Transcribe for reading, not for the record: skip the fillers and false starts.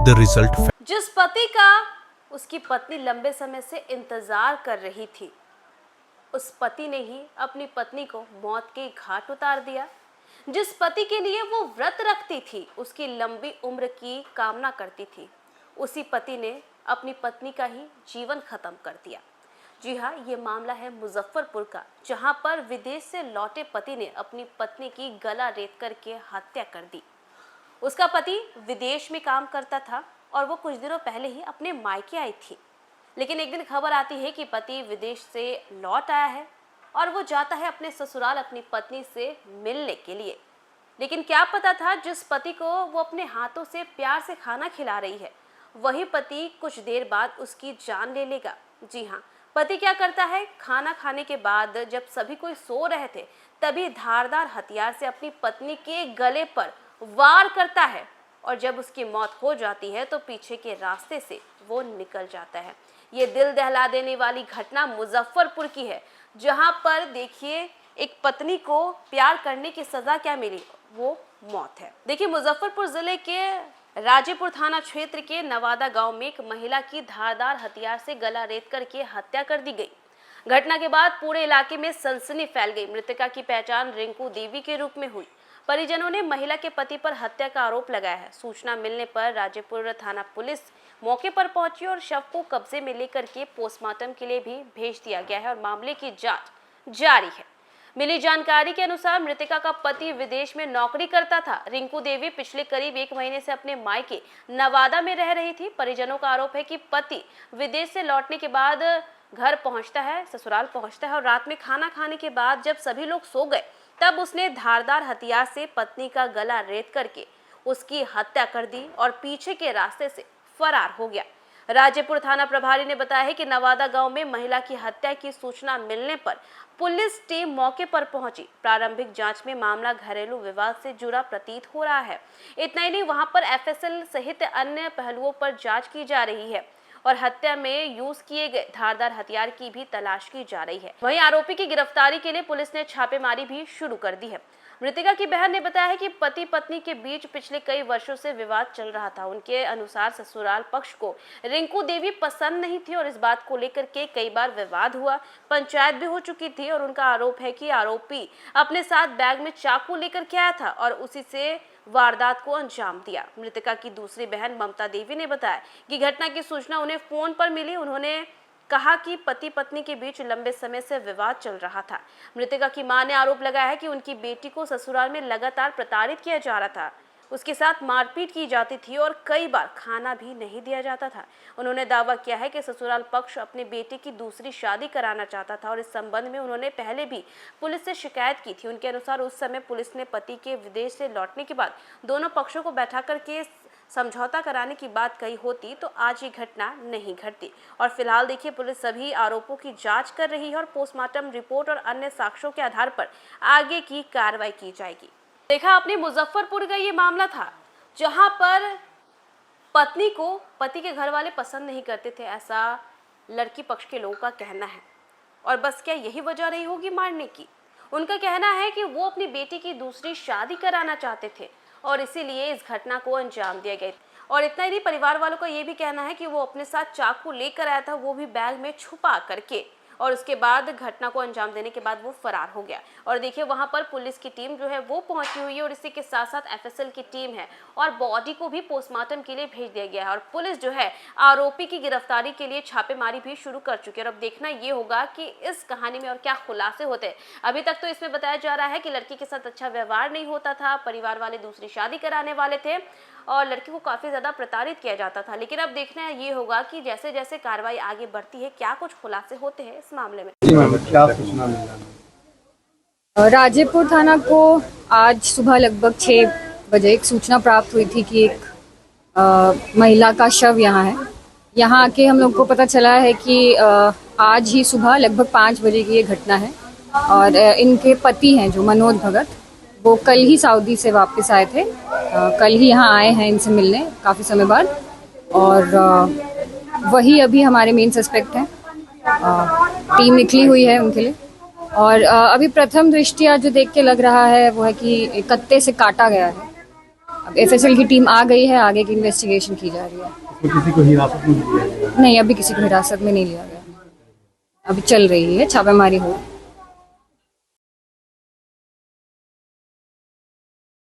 The result. जिस पति का उसकी पत्नी लंबे समय से इंतजार कर रही थी, उस पति ने ही अपनी पत्नी को मौत के घाट उतार दिया। जिस पति के लिए वो व्रत रखती थी, उसकी लंबी उम्र की कामना करती थी, उसी पति ने अपनी पत्नी का ही जीवन खत्म कर दिया। जी हाँ, ये मामला है मुजफ्फरपुर का, जहां पर विदेश से लौटे पति ने अपनी पत्नी की गला रेत करके हत्या कर दी। उसका पति विदेश में काम करता था और वो कुछ दिनों पहले ही अपने मायके आई थी। लेकिन एक दिन खबर आती है कि पति विदेश से लौट आया है और वो जाता है अपने ससुराल अपनी पत्नी से मिलने के लिए। लेकिन क्या पता था, जिस पति को वो अपने हाथों से प्यार से खाना खिला रही है, वही पति कुछ देर बाद उसकी जान ले लेगा। जी हाँ, पति क्या करता है, खाना खाने के बाद जब सभी कोई सो रहे थे, तभी धारदार हथियार से अपनी पत्नी के गले पर वार करता है और जब उसकी मौत हो जाती है तो पीछे के रास्ते से वो निकल जाता है। ये दिल दहला देने वाली घटना मुजफ्फरपुर की है, जहां पर देखिए एक पत्नी को प्यार करने की सजा क्या मिली, वो मौत है। देखिए, मुजफ्फरपुर जिले के राजेपुर थाना क्षेत्र के नवादा गांव में एक महिला की धारदार हथियार से गला रेत करके हत्या कर दी गई। घटना के बाद पूरे इलाके में सनसनी फैल गई। मृतका की पहचान रिंकू देवी के रूप में हुई। परिजनों ने महिला के पति पर हत्या का आरोप लगाया है। सूचना मिलने पर राजेपुर थाना पुलिस मौके पर पहुंची और शव को कब्जे में लेकर के पोस्टमार्टम के लिए भी भेज दिया गया है और मामले की जांच जारी है। मिली जानकारी के अनुसार मृतका का पति विदेश में नौकरी करता था। रिंकू देवी पिछले करीब 1 महीने से अपने मायके नवादा में रह रही थी। परिजनों का आरोप है कि पति विदेश से लौटने के बाद घर पहुंचता है, ससुराल पहुंचता है और रात में खाना खाने के बाद जब सभी लोग सो गए, तब उसने धारदार हथियार से पत्नी का गला रेत करके उसकी हत्या कर दी और पीछे के रास्ते से फरार हो गया। राजेपुर थाना प्रभारी ने बताया है कि नवादा गांव में महिला की हत्या की सूचना मिलने पर पुलिस टीम मौके पर पहुंची। प्रारंभिक जांच में मामला घरेलू विवाद से जुड़ा प्रतीत हो रहा है। इतना ही नहीं, वहां पर एफएसएल सहित अन्य पहलुओं पर जांच की जा रही है और हत्या में यूज किए गए धारदार हथियार की भी तलाश की जा रही है। वहीं आरोपी की गिरफ्तारी के लिए पुलिस ने छापेमारी भी शुरू कर दी है। मृतका की बहन ने बताया है कि पति पत्नी के बीच पिछले कई वर्षों से विवाद चल रहा था। उनके अनुसार ससुराल पक्ष को रिंकू देवी पसंद नहीं थी और इस बात को लेकर के कई बार विवाद हुआ, पंचायत भी हो चुकी थी और उनका आरोप है कि आरोपी अपने साथ बैग में चाकू लेकर के आया था और उसी से वारदात को अंजाम दिया। मृतका की दूसरी बहन ममता देवी ने बताया कि घटना की सूचना उन्हें फोन पर मिली। उन्होंने कहा कि पति पत्नी के बीच लंबे समय से विवाद चल रहा था। मृतका की मां ने आरोप लगाया है कि उनकी बेटी को ससुराल में लगातार प्रताड़ित किया जा रहा था, उसके साथ मारपीट की जाती थी और कई बार खाना भी नहीं दिया जाता था। उन्होंने दावा किया है कि ससुराल पक्ष अपनी बेटी की दूसरी शादी कराना चाहता था और इस संबंध में उन्होंने पहले भी पुलिस से शिकायत की थी। उनके अनुसार उस समय पुलिस ने पति के विदेश से लौटने के बाद दोनों पक्षों को बैठा करके समझौता कराने की बात कही होती तो आज ये घटना नहीं घटती। और फिलहाल देखिए, पुलिस सभी आरोपों की जांच कर रही है और पोस्टमार्टम रिपोर्ट और अन्य साक्ष्यों के आधार पर आगे की कार्रवाई की जाएगी। देखा आपने, मुजफ्फरपुर का ये मामला था, जहां पर पत्नी को पति के घर वाले पसंद नहीं करते थे, ऐसा लड़की पक्ष के लोगों का कहना है। और बस क्या यही वजह रही होगी मारने की? उनका कहना है कि वो अपनी बेटी की दूसरी शादी कराना चाहते थे और इसीलिए इस घटना को अंजाम दिया गया। और इतना ही नहीं, परिवार वालों का ये भी कहना है कि वो अपने साथ चाकू लेकर आया था, वो भी बैग में छुपा करके, और उसके बाद घटना को अंजाम देने के बाद वो फरार हो गया। और देखिए, वहां पर पुलिस की टीम जो है वो पहुंची हुई है और इसी के साथ साथ एफएसएल की टीम है और बॉडी को भी पोस्टमार्टम के लिए भेज दिया गया है और पुलिस जो है आरोपी की गिरफ्तारी के लिए छापेमारी भी शुरू कर चुकी है। और अब देखना ये होगा कि इस कहानी में और क्या खुलासे होते हैं। अभी तक तो इसमें बताया जा रहा है कि लड़की के साथ अच्छा व्यवहार नहीं होता था, परिवार वाले दूसरी शादी कराने वाले थे और लड़की को काफी ज्यादा प्रताड़ित किया जाता था। लेकिन अब देखना ये होगा कि जैसे जैसे कार्रवाई आगे बढ़ती है, क्या कुछ खुलासे होते हैं इस मामले में। जी मैम, क्या सूचना मिला? राजेपुर थाना को आज सुबह लगभग 6 बजे एक सूचना प्राप्त हुई थी कि एक महिला का शव यहाँ है। यहाँ आके हम लोग को पता चला है कि आज ही सुबह लगभग 5 बजे की ये घटना है और इनके पति हैं जो मनोज भगत, वो कल ही सऊदी से वापस आए थे। कल ही यहाँ आए हैं इनसे मिलने काफ़ी समय बाद और वही अभी हमारे मेन सस्पेक्ट हैं। टीम निकली हुई है उनके लिए और अभी प्रथम दृष्टिया जो देख के लग रहा है वो है कि कत्ते से काटा गया है अब एफएसएल की टीम आ गई है, आगे की इन्वेस्टिगेशन की जा रही है। इसमें किसी को हिरासत में लिया गया? नहीं, अभी किसी को हिरासत में नहीं लिया गया, अभी चल रही है, छापेमारी हो